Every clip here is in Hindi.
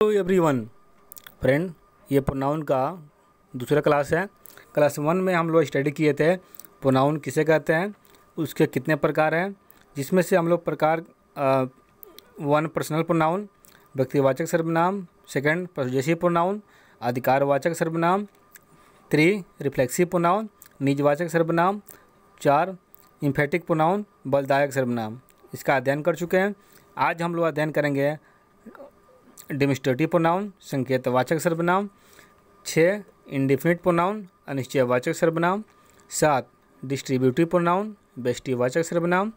हेलो एवरीवन फ्रेंड, ये प्रोनाउन का दूसरा क्लास है। क्लास 1 में हम लोग स्टडी किए थे प्रोनाउन किसे कहते हैं, उसके कितने प्रकार हैं, जिसमें से हम लोग प्रकार 1 पर्सनल प्रोनाउन, व्यक्तिवाचक सर्वनाम, 2 पॉसेसिव प्रोनाउन, अधिकारवाचक सर्वनाम, 3 रिफ्लेक्सिव प्रोनाउन, निजवाचक सर्वनाम, 4 इम्फेटिक प्रोनाउन, बलदायक सर्वनाम, इसका अध्ययन कर चुके हैं। आज हम लोग अध्ययन करेंगे डेमोस्ट्रेटिव प्रोनाउन, संकेतवाचक सर्वनाम, 6 इंडेफिनिट प्रोनाउन, अनिश्चयवाचक सर्वनाम, 7 डिस्ट्रीब्यूटिव प्रोनाउन, व्यष्टिवाचक सर्वनाम,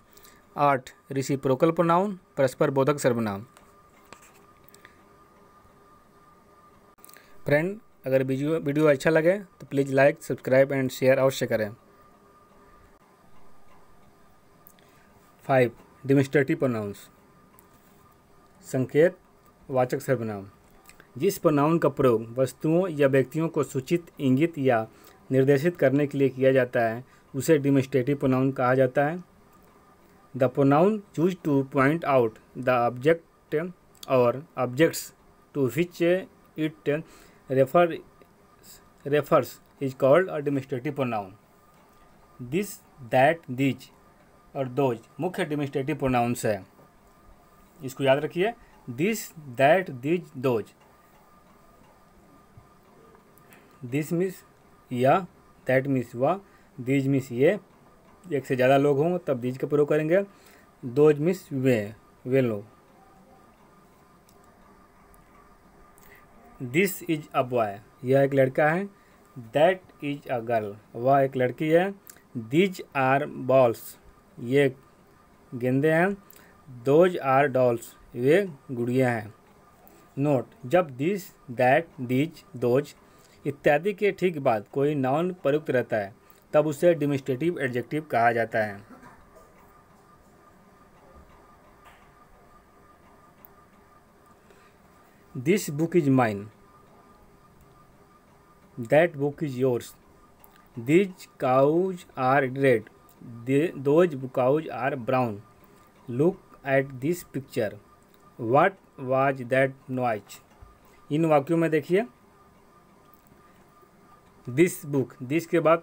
8 रेसिप्रोकल प्रोनाउन, परस्पर बोधक सर्वनाम। फ्रेंड, अगर वीडियो अच्छा लगे तो please like, subscribe and share अवश्य करें। 5 डेमोस्ट्रेटिव प्रोनाउंस, संकेत वाचक सर्वनाम। जिस प्रोनाउन का प्रयोग वस्तुओं या व्यक्तियों को सूचित, इंगित या निर्देशित करने के लिए किया जाता है उसे डेमोस्ट्रेटिव प्रोनाउन कहा जाता है। The pronoun choose to point out the object और objects to which it refers is called a demonstrative pronoun. This, that, these और दोज मुख्य डेमोस्ट्रेटिव प्रोनाउंस है। इसको याद रखिए, this, that, these, those. This means या, दैट मीन्स वह, दीज मीन्स ये, एक से ज़्यादा लोग हों तब दीज का प्रयोग करेंगे, दोज मीन्स वे लोग। दिस इज अ बॉय, यह एक लड़का है। दैट इज अ गर्ल, वह एक लड़की है। दीज आर बॉल्स, ये गेंदे हैं। दोज आर डॉल्स, वे गुड़िया हैं। नोट, जब दिस, दैट, दीज, दोज इत्यादि के ठीक बाद कोई नाउन प्रयुक्त रहता है तब उसे डेमोस्ट्रेटिव एडजेक्टिव कहा जाता है। This book is mine, that book is yours. These cows are red, those cows are brown. Look at this picture, what was that noise. इन वाक्यों में देखिए, दिस बुक, दिस के बाद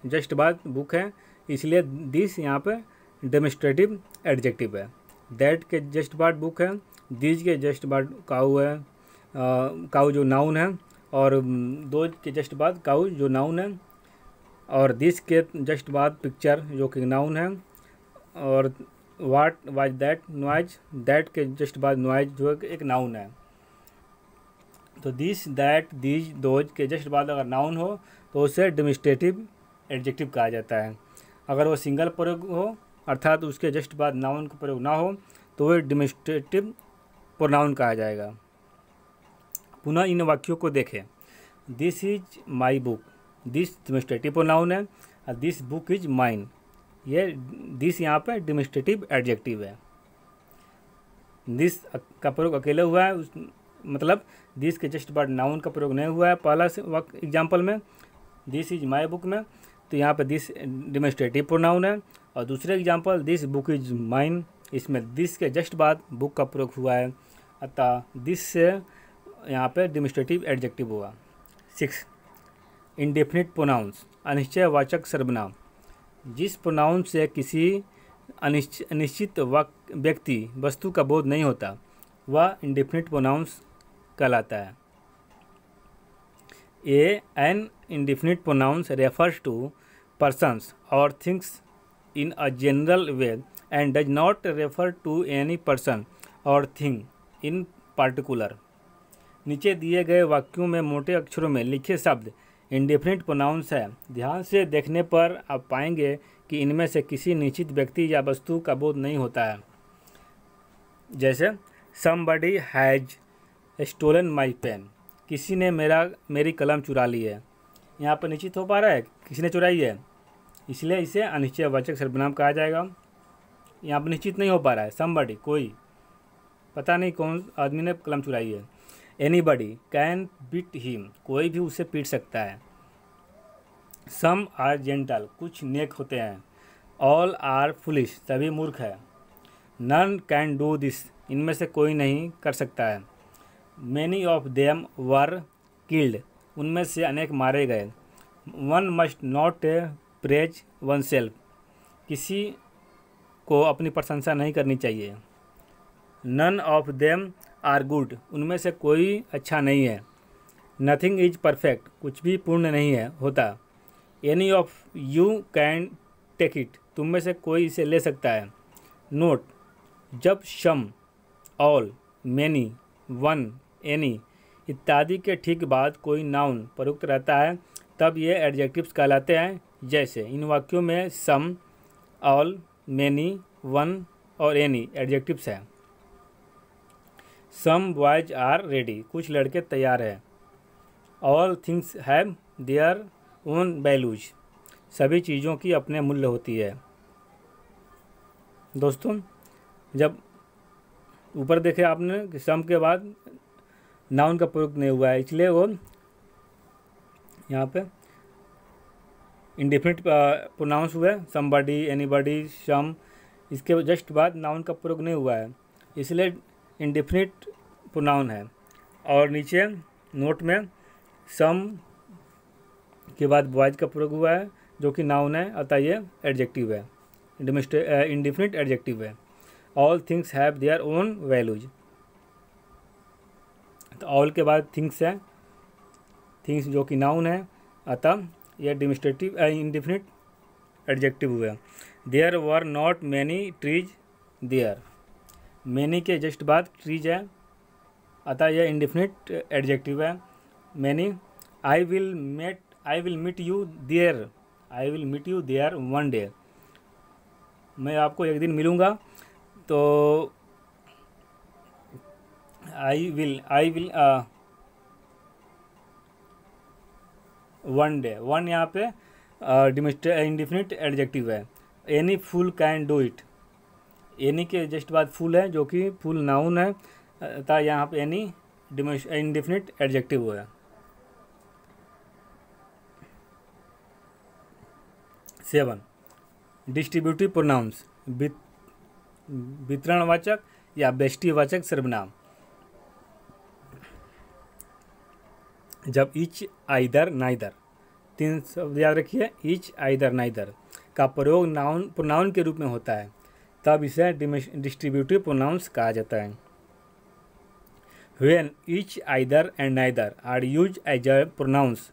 जस्ट बाद बुक है, इसलिए दिस यहाँ पे डेमोस्ट्रेटिव एडजेक्टिव है। दैट के जस्ट बाद बुक है, दिस के जस्ट बाद काऊ है, काऊ जो नाउन है, और दो के जस्ट बाद काऊ जो नाउन है, और दिस के जस्ट बाद पिक्चर जो कि नाउन है, और what was that noise, that के जस्ट बाद नॉइज जो एक नाउन है। तो दिस, दैट, दीज, दोज के जस्ट बाद अगर नाउन हो तो उसे डेमोस्ट्रेटिव एडजेक्टिव कहा जाता है। अगर वो सिंगल प्रयोग हो अर्थात उसके जस्ट बाद नाउन का प्रयोग ना हो तो वह डेमोस्ट्रेटिव प्रोनाउन कहा जाएगा। पुनः इन वाक्यों को देखें। This is my book, this demonstrative pronoun है, और दिस बुक इज माइन, ये दिस यहाँ पे डेमोस्ट्रेटिव एडजेक्टिव है। दिस का प्रयोग अकेले हुआ है, मतलब दिस के जस्ट बाद नाउन का प्रयोग नहीं हुआ है पहला एग्जाम्पल में, दिस इज माई बुक में, तो यहाँ पे दिस डेमोस्ट्रेटिव प्रोनाउन है। और दूसरे example this book is mine, इसमें दिस के जस्ट बाद बुक का प्रयोग हुआ है, अतः दिस से यहाँ पे डेमोस्ट्रेटिव एडजेक्टिव हुआ। 6 इंडेफिनिट प्रोनाउंस, अनिश्चयवाचक सर्वनाम। जिस प्रोनाउन से किसी अनिश्चित व्यक्ति वस्तु का बोध नहीं होता वह इंडेफिनिट प्रोनाउंस कहलाता है। An indefinite pronoun refers to persons or things in a general way and does not refer to any person or thing in particular। नीचे दिए गए वाक्यों में मोटे अक्षरों में लिखे शब्द इंडेफिनिट प्रोनाउंस है। ध्यान से देखने पर आप पाएंगे कि इनमें से किसी निश्चित व्यक्ति या वस्तु का बोध नहीं होता है। जैसे somebody has stolen my pen, किसी ने मेरी कलम चुरा ली है। यहाँ पर निश्चित हो पा रहा है किसी ने चुराई है, इसलिए इसे अनिश्चयवाचक सर्वनाम कहा जाएगा। यहाँ पर निश्चित नहीं हो पा रहा है, somebody कोई, पता नहीं कौन आदमी ने कलम चुराई है। Anybody can beat him, कोई भी उसे पीट सकता है। Some are gentle, कुछ नेक होते हैं। All are foolish, सभी मूर्ख है। None can do this, इनमें से कोई नहीं कर सकता है। Many of them were killed, उनमें से अनेक मारे गए। One must not praise oneself, किसी को अपनी प्रशंसा नहीं करनी चाहिए। None of them are good, उनमें से कोई अच्छा नहीं है। नथिंग इज परफेक्ट, कुछ भी पूर्ण नहीं है होता। Any of you can take it, तुम में से कोई इसे ले सकता है। नोट, जब सम, ऑल, मैनी, वन, एनी इत्यादि के ठीक बाद कोई नाउन प्रयुक्त रहता है तब ये एडजेक्टिव्स कहलाते हैं। जैसे इन वाक्यों में सम, ऑल, मैनी, वन और एनी एडजेक्टिव्स हैं। सम बॉयज आर रेडी, कुछ लड़के तैयार हैं। All things have their own values, सभी चीज़ों की अपने मूल्य होती है। दोस्तों, जब ऊपर देखे आपने कि सम के बाद नाउन का प्रयोग नहीं हुआ है, इसलिए वो यहाँ पे इंडिफिनिट प्रोनाउंस हुआ है। समबडी, एनीबडी, सम, इसके जस्ट बाद नाउन का प्रयोग नहीं हुआ है, इसलिए इंडिफिनिट प्रोनाउन है। और नीचे नोट में सम के बाद बॉयज का प्रयोग हुआ है जो कि नाउन है, अतः ये एडजेक्टिव है, इंडिफिनिट एडजेक्टिव है। All things have their own values, तो ऑल के बाद थिंग्स है, थिंग्स जो कि नाउन है, अतः यह डेमोस्ट्रेटिव इंडिफिनिट एडजेक्टिव हुआ। There were not many trees there, many के जस्ट बाद ट्रीज है, अतः यह इंडिफिनिट एडजेक्टिव है। Many, I will meet you there, I will meet you there one day, मैं आपको एक दिन मिलूँगा। तो I will one day, one यहाँ पे इंडिफिनिट एडजेक्टिव है। Any fool can do it, any के जस्ट बाद फूल है जो कि फूल नाउन है, अतः यहाँ पे एनी इंडिफिनिट एडजेक्टिव हुआ है। 7 डिस्ट्रीब्यूटिव प्रोनाउंस, वितरणवाचक या व्यष्टिवाचक सर्वनाम। जब इच, आइदर, नाइदर, 3 शब्द याद रखिए, इच, आइदर, नाइदर का प्रयोग प्रोनाउन के रूप में होता है तब इसे डिस्ट्रीब्यूटिव प्रोनाउंस कहा जाता है। When each, either and neither are used as a pronoun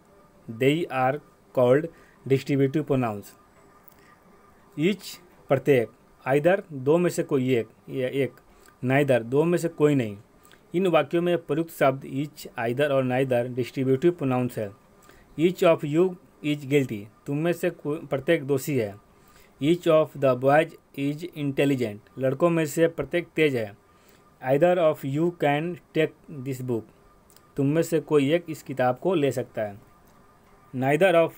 they are called distributive pronouns. Each प्रत्येक, आइदर दो में से कोई एक या एक, नाइदर दो में से कोई नहीं। इन वाक्यों में प्रयुक्त शब्द ईच, आइदर और नाइदर डिस्ट्रीब्यूटिव प्रोनाउंस है। Each of you is guilty, तुम में से प्रत्येक दोषी है। Each of the boys is intelligent, लड़कों में से प्रत्येक तेज है। Either of you can take this book, तुम में से कोई एक इस किताब को ले सकता है। Neither of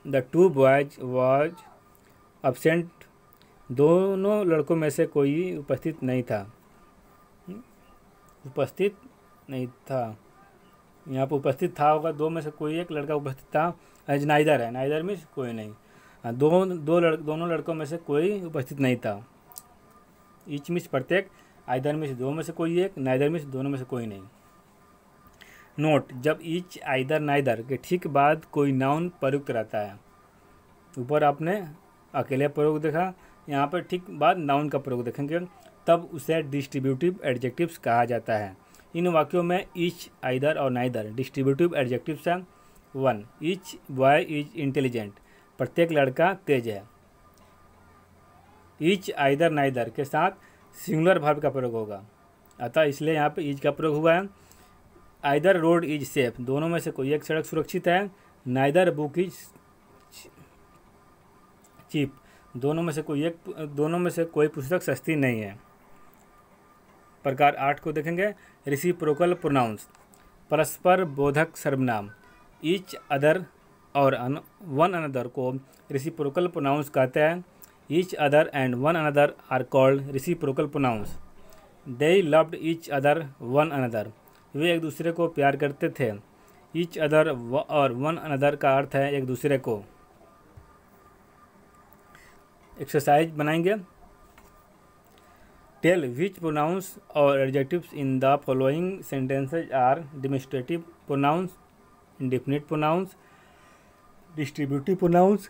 the two boys was absent, दोनों लड़कों में से कोई उपस्थित नहीं था। यहाँ पर उपस्थित था होगा, दो में से कोई एक लड़का उपस्थित था। एज नाइदर है, नाइदर में कोई नहीं, दोनों लड़कों में से कोई उपस्थित नहीं था। ईच में प्रत्येक, आइदर में दो में से कोई एक, नाइदर में दोनों में से कोई नहीं। नोट, जब ईच, आइदर, नाइदर के ठीक बाद कोई नाउन प्रयुक्त रहता है, ऊपर आपने अकेले प्रयोग देखा, यहाँ पर ठीक बाद नाउन का प्रयोग देखेंगे तब उसे डिस्ट्रीब्यूटिव एडजेक्टिव्स कहा जाता है। इन वाक्यों में ईच, आइदर और नाइदर डिस्ट्रीब्यूटिव एडजेक्टिव्स हैं। 1 ईच बॉय इज इंटेलिजेंट, प्रत्येक लड़का तेज है। ईच, आइदर, नाइदर के साथ सिंगुलर वर्ब का प्रयोग होगा, अतः इसलिए यहाँ पे ईच का प्रयोग हुआ है। आइदर रोड इज सेफ, दोनों में से कोई एक सड़क सुरक्षित है। नाइदर बुक इज चीप, दोनों में से कोई पुस्तक सस्ती नहीं है। प्रकार 8 को देखेंगे, रेसिप्रोकल प्रोनाउंस, परस्पर बोधक सर्वनाम। ईच, अदर और वन अनदर को रेसिप्रोकल प्रोनाउंस कहते हैं। Each other and one another are called reciprocal pronouns. They loved each other one another, वे एक दूसरे को प्यार करते थे। ईच अदर और वन अनदर का अर्थ है एक दूसरे को। एक्सरसाइज बनाएंगे। टेल विच प्रोनाउंस और adjectives in the following sentences are demonstrative pronouns, indefinite pronouns, distributive pronouns,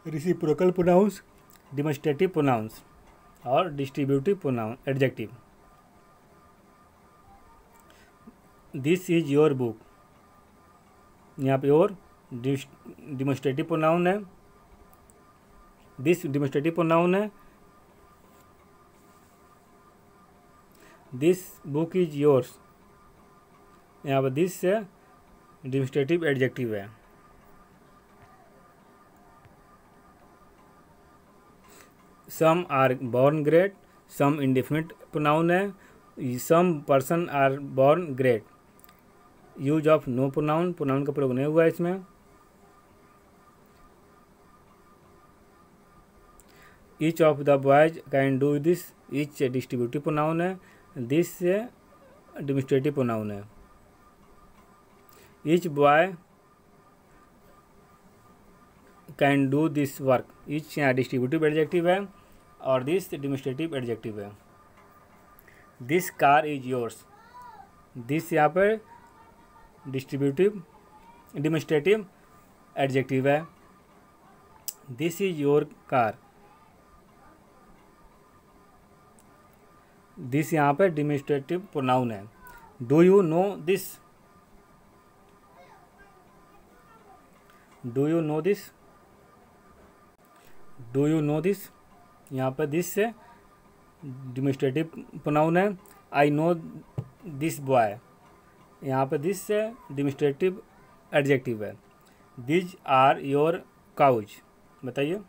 reciprocal pronouns, demonstrative pronouns और distributive pronoun adjective. This is your book, यहाँ पे योर डेमोस्ट्रेटिव प्रोनाउन है, दिस डेमोस्ट्रेटिव प्रोनाउन है, दिस बुक इज योर्स, यहाँ पर दिस से डेमोस्ट्रेटिव एडजेक्टिव है। Some are born great, some indefinite pronoun है, some person are born great. Use of no pronoun, pronoun का प्रयोग नहीं हुआ है इसमें। Each of the boys can do this, each distributive pronoun है, दिस डेमोस्ट्रेटिव प्रोनाउन है। Each boy can do this work, each यहाँ डिस्ट्रीब्यूटिव एडजेक्टिव है और दिस डेमोस्ट्रेटिव एडजेक्टिव है। This car is yours, this यहाँ पर डिस्ट्रीब्यूटिव डेमोस्ट्रेटिव एडजेक्टिव है। This is your car, this यहाँ पर डेमोस्ट्रेटिव प्रोनाउन है। Do you know this, do you know this, do you know this, यहाँ पर दिस से डेमोस्ट्रेटिव प्रोनाउन है। आई नो दिस बॉय, यहाँ पर दिस से डेमोस्ट्रेटिव एडजेक्टिव है। दीज आर योर काउज, बताइए,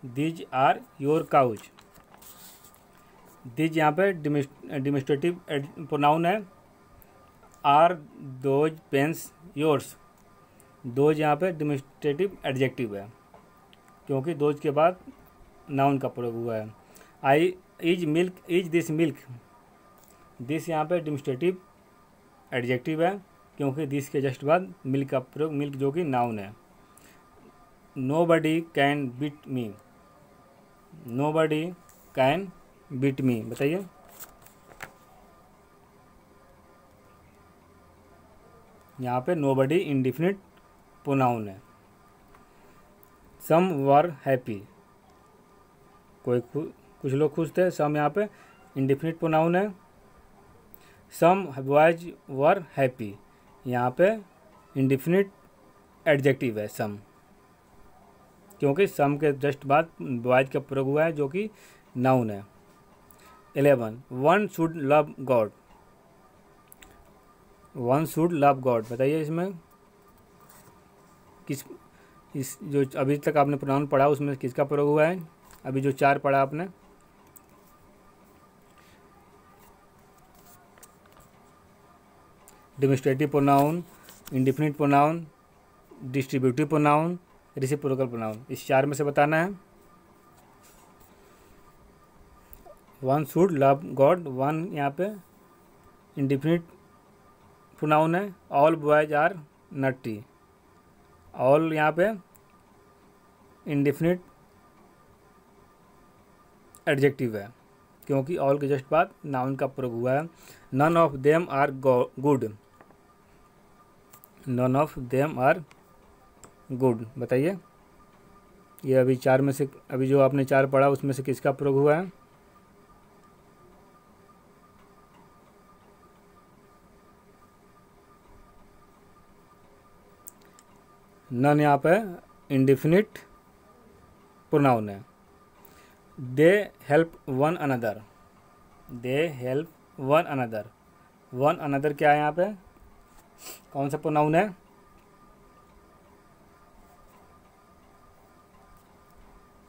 these are your cows, these यहाँ पे डेमोस्ट्रेटिव प्रोनाउन है। Are those pens yours, those यहाँ पे डेमोस्ट्रेटिव एडजेक्टिव है क्योंकि दोज के बाद नाउन का प्रयोग हुआ है। I is milk, is this milk, this यहाँ पे डेमोस्ट्रेटिव एडजेक्टिव है क्योंकि दिस के जस्ट बाद मिल्क का प्रयोग, मिल्क जो कि नाउन है। Nobody can beat me, nobody can beat me, बताइए, यहाँ पे नो बडी इंडिफिनिट प्रोनाउन है। सम वर हैप्पी, कोई कुछ लोग खुश थे, सम यहाँ पे इंडिफिनिट प्रोनाउन है। सम बॉयज वर हैप्पी, यहाँ पे इंडिफिनिट एडजेक्टिव है सम, क्योंकि सम के जस्ट बाद बॉयज का प्रयोग हुआ है जो कि नाउन है। 11 one should love God, one should love God, बताइए इसमें किस, इस जो अभी तक आपने प्रोनाउन पढ़ा उसमें किसका प्रयोग हुआ है? अभी जो 4 पढ़ा आपने, demonstrative pronoun, indefinite pronoun, distributive pronoun, reciprocal pronoun, इस 4 में से बताना है। One should love God, one यहाँ पे इंडिफिनिट प्रोनाउन है। All boys are naughty, all यहाँ पे इंडिफिनिट एडजेक्टिव है क्योंकि ऑल के जस्ट बाद नाउन का प्रयोग हुआ है। None of them are good, none of them are good, बताइए ये अभी 4 में से, अभी जो आपने 4 पढ़ा उसमें से किसका प्रयोग हुआ है? नन यहाँ पे इंडिफिनिट प्रोनाउन है। They help one another, they help one another, one another क्या है यहाँ पे, कौन सा प्रोनाउन है?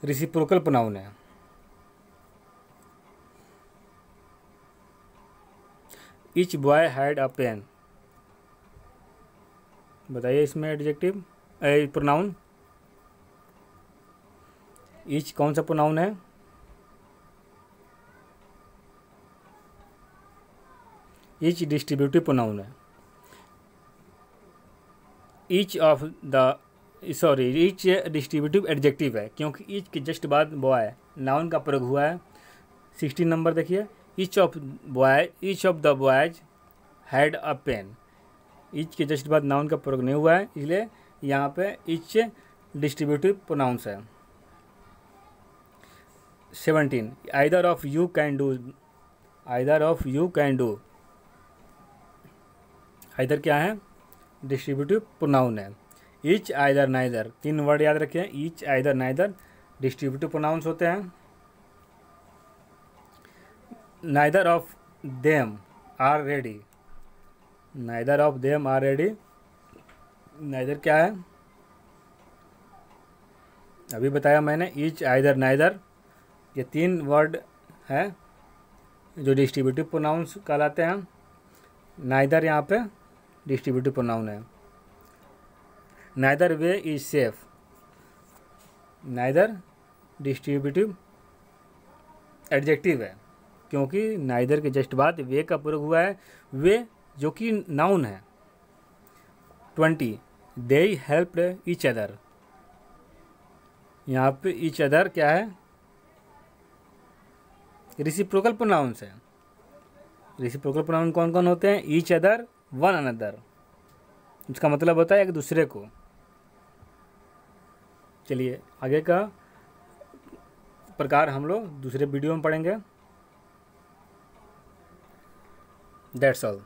रेसिप्रोकल प्रोनाउन है। Each boy had a pen, बताइए इसमें एडजेक्टिव प्रोनाउन, ईच कौन सा प्रोनाउन है? ईच डिस्ट्रीब्यूटिव प्रोनाउन है। Each of the, sorry, each distributive adjective है क्योंकि ईच के जस्ट बाद बॉय नाउन का प्रयोग हुआ है। 16 नंबर देखिए, each of the boys had a pen. Each के जस्ट बाद नाउन का प्रयोग नहीं हुआ है, इसलिए यहाँ पे ईच डिस्ट्रीब्यूटिव प्रोनाउंस है। 17 either of you can do. Either of you can do, either क्या है, डिस्ट्रीब्यूटिव प्रोनाउन है। ईच आइदर नाइदर, 3 वर्ड याद रखें, each either neither distributive pronouns होते हैं। Neither of them are ready. Neither of them are ready, neither क्या है, अभी बताया मैंने, ईच आइदर नाइदर, ये 3 वर्ड है जो डिस्ट्रीब्यूटिव प्रोनाउंस कहलाते हैं। नाइदर यहाँ पे डिस्ट्रीब्यूटिव प्रोनाउन है। Neither way is safe, neither distributive adjective है, क्योंकि नाइदर के जस्ट बाद वे का प्रयोग हुआ है, वे जो कि नाउन है। 20 दे हेल्प्ड ईच अदर, यहाँ पे ईच अदर क्या है, रेसिप्रोकल प्रोनाउंस है। रेसिप्रोकल प्रोनाउन कौन कौन होते हैं, ईच अदर, वन अनदर, इसका मतलब होता है एक दूसरे को। चलिए आगे का प्रकार हम लोग दूसरे वीडियो में पढ़ेंगे। That's all.